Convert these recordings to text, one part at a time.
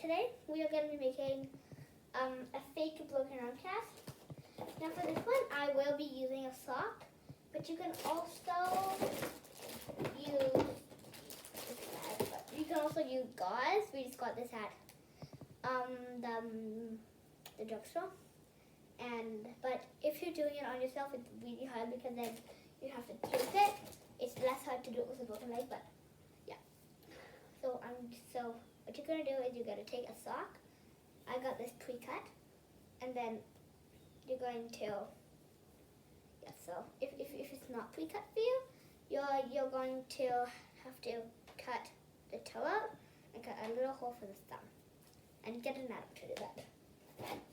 today we are going to be making a fake broken arm cast. Now for this one, I will be using a sock, but you can also use gauze. We just got this at the drugstore. But if you're doing it on yourself, it's really hard because then you have to tape it. It's less hard to do it with a broken leg, but yeah. So what you're gonna do is you're gonna take a sock. I got this pre-cut, and then you're going to So if it's not pre-cut for you, you're going to have to cut the toe out and cut a little hole for the thumb, and get an Adam to do that.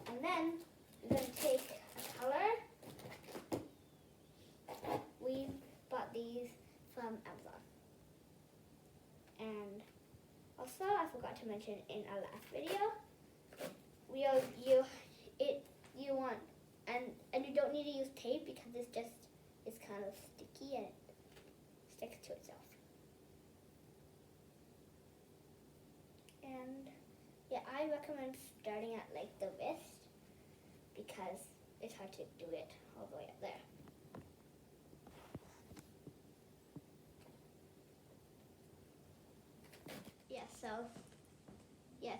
And then you're going to take a color. We bought these from Amazon. And also, I forgot to mention in our last video, you don't need to use tape because it's kind of sticky and it sticks to itself. And yeah, I recommend starting at like the wrist because it's hard to do it all the way up there.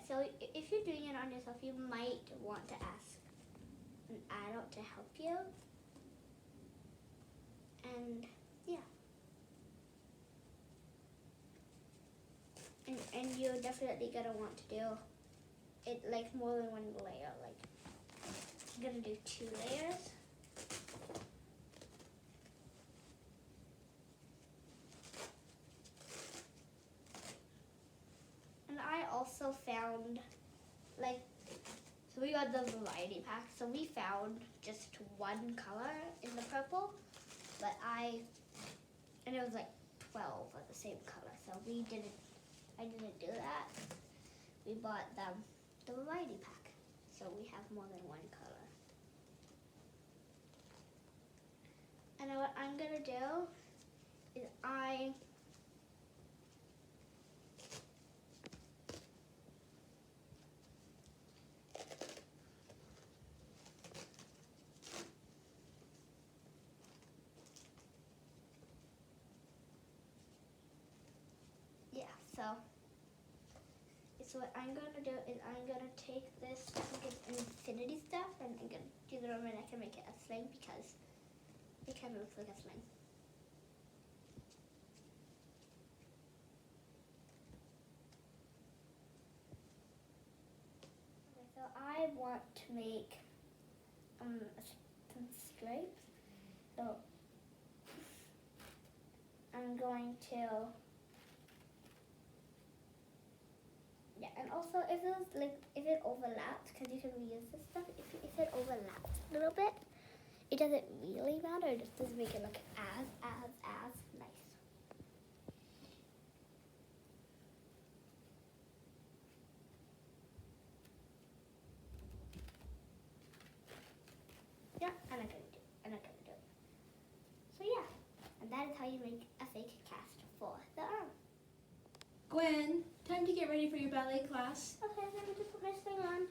So if you're doing it on yourself, you might want to ask an adult to help you. And yeah. And you're definitely gonna want to do it like more than one layer. Like you're gonna do 2 layers. And I also found so we got the variety pack. So we found just one color in the purple, and it was like 12 of the same color. So I didn't do that. We bought the variety pack, so we have more than one color. And what I'm gonna do is So what I'm going to do is I'm going to take this infinity stuff and I'm going to do it on my neck and make it a sling because it kind of looks like a sling. Okay, so I want to make some stripes. So I'm going to and also if it overlaps, because you can reuse this stuff, if it overlaps a little bit, it doesn't really matter. It just doesn't make it look as nice. Yeah, I'm not gonna do it. So yeah, and that is how you make a fake cast for the arm. Gwen, time to get ready for your ballet class. Okay, let me just put my sling on.